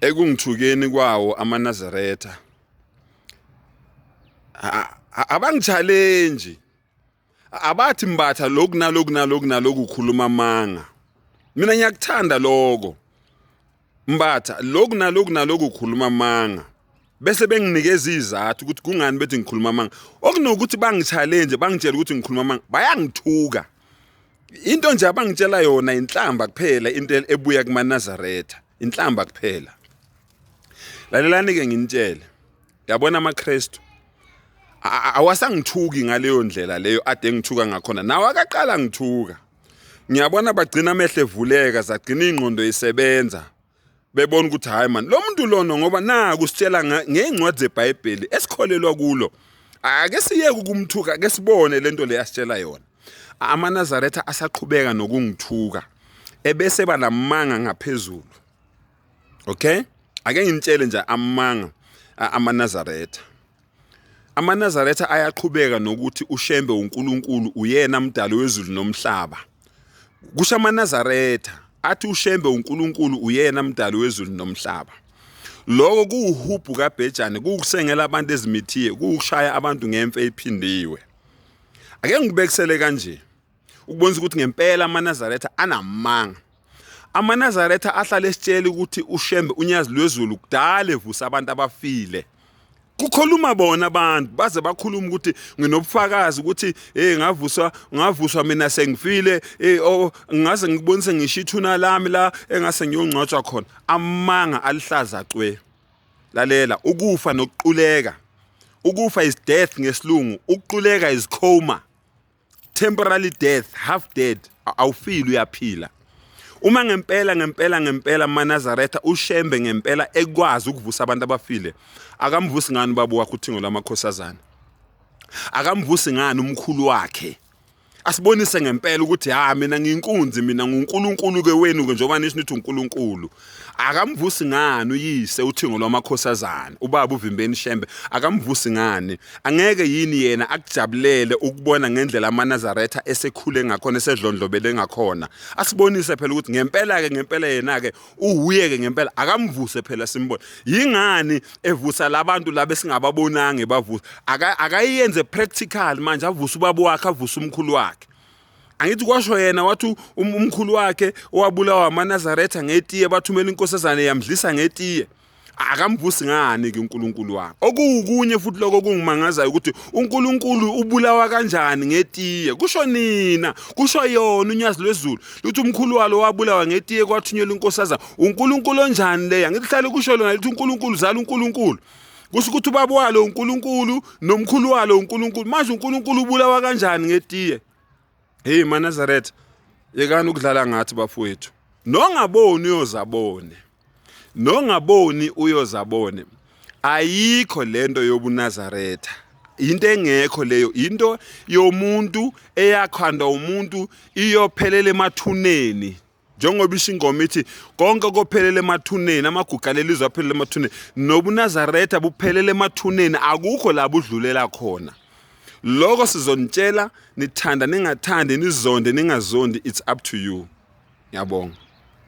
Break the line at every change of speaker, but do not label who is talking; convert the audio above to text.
ekungithukeni kwawo amaNazaretha abangichallenge abathi mbatha lokhu ukhuluma amanga. Mina ngiyakuthanda lokho mbatha lokhu ukhuluma amanga bese benginikeza izathu ukuthi kungani bethi ngikhuluma amanga okunokuthi bangichallenge bangitshela ukuthi ngikhuluma amanga bayangithuka. Into nje abangitshela yona inhlamba kuphela into ebuya kumaNazaretha inhlamba kuphela. Lalelani ke nginitshele yabona amaKristu awasangithuki ngaleyo ndlela leyo ade ngithuka ngakhona nawe akaqala ngithuka. Ngiyabona bagcina amehle evuleka zagcina ingqondo isebenza bebona ukuthi hayi man lo muntu lona ngoba naku sitshela ngeencwadi zeBhayibheli esikholelwa kulo ake siyeke ukumthuka ake sibone lento le yasitshela yona. AmaNazaretha asaqhubeka nokungithuka ebese banamanga ngaphezulu. Okay, ake ngintshele nje amanga amaNazaretha. AmaNazaretha ayaqhubeka nokuthi uShembe uNkulunkulu uyena mdali wezulu nomhlaba. Kusho amaNazaretha athi uShembe uNkulunkulu uyena mdali wezulu nomhlaba. Lokho kuuhubhu kaBhejane kuukusengela abantu ezimithiye kuukushaya abantu ngemfe ephindiwe. Ake ngibekisele kanje ukubonisa ukuthi ngempela amaNazaretha anamanga. AmaNazaretha ahlala esitshela ukuthi uShembe unyazi lwezulu kudala evusa abantu abafile. Kukhuluma bona abantu baze bakhuluma ukuthi nginobufakazi ukuthi ngavuswa mina sengifile ngaze ngibonise ngisho ithuna lami la engase ngiyongcwatshwa khona. Amanga alihlaza cwe. Lalela ukufa nokuquleka. Ukufa is death ngesilungu, ukuquleka is coma. Temporary death, half dead, awufili uyaphila. Uma ngempela amaNazaretha uShembe ngempela ekwazi ukuvusa abantu abafile akamvusi ngani babo wakhe uthingo lamakhosazana, akamvusi ngani umkhulu wakhe asibonise ngempela ukuthi mina ngiyinkunzi mina nguNkulunkulu ke wenu ke njengoba nisho nithi uNkulunkulu. Akamvusi ngani uyise uthingo lwamakhosazana ubaba uvimbeni Shembe akamvusi ngani. Angeke yini yena akujabulele ukubona ngendlela amaNazaretha esekhule ngakhona esedlondlobele ngakhona. Asibonise phela ukuthi ngempela yena ke uhuye ke ngempela akamvuse phela simbone. Yingani evusa labantu laba singababonanga bavusa akayenze practical manje avusa ubaba wakhe avusa umkhulu wakhe. Angithi kwasho yena wathi umkhulu wakhe owabulawa amaNazaretha ngetiye bathumela inkosazana yamdlisa ngetiye. Akamvusi ngani ke uNkulunkulu wakhe. Okukunye futhi lokho kungimangazayo ukuthi uNkulunkulu ubulawa kanjani ngetiye. Kusho nina, kusho yona unyazi lwezulu. Luthi umkhulu walo wabulawa ngetiye kwathunyelwa inkosazana. uNkulunkulu onjani leya? Ngithi hlale kusho lona lithi uNkulunkulu zala uNkulunkulu. Kusho ukuthi ubaba walo uNkulunkulu nomkhulu walo uNkulunkulu. Manje uNkulunkulu ubulawa kanjani ngetiye? Hey maNazaretha, yekani ukudlala ngathi bafowethu. Nongaboni uyozabone. Ayikho lento yobuNazaretha. Into engekho leyo, into yomuntu eyakhanda umuntu iyophelela emathuneni. Njengoba ishingoma ithi konke kophelela emathuneni amagugalelo izophelela emathuneni. NobuNazaretha buphelela emathuneni akukho la budlulela khona. Lokho sizonitshela nithanda ningathandi nizonde ningazondi, it's up to you. Ngiyabonga.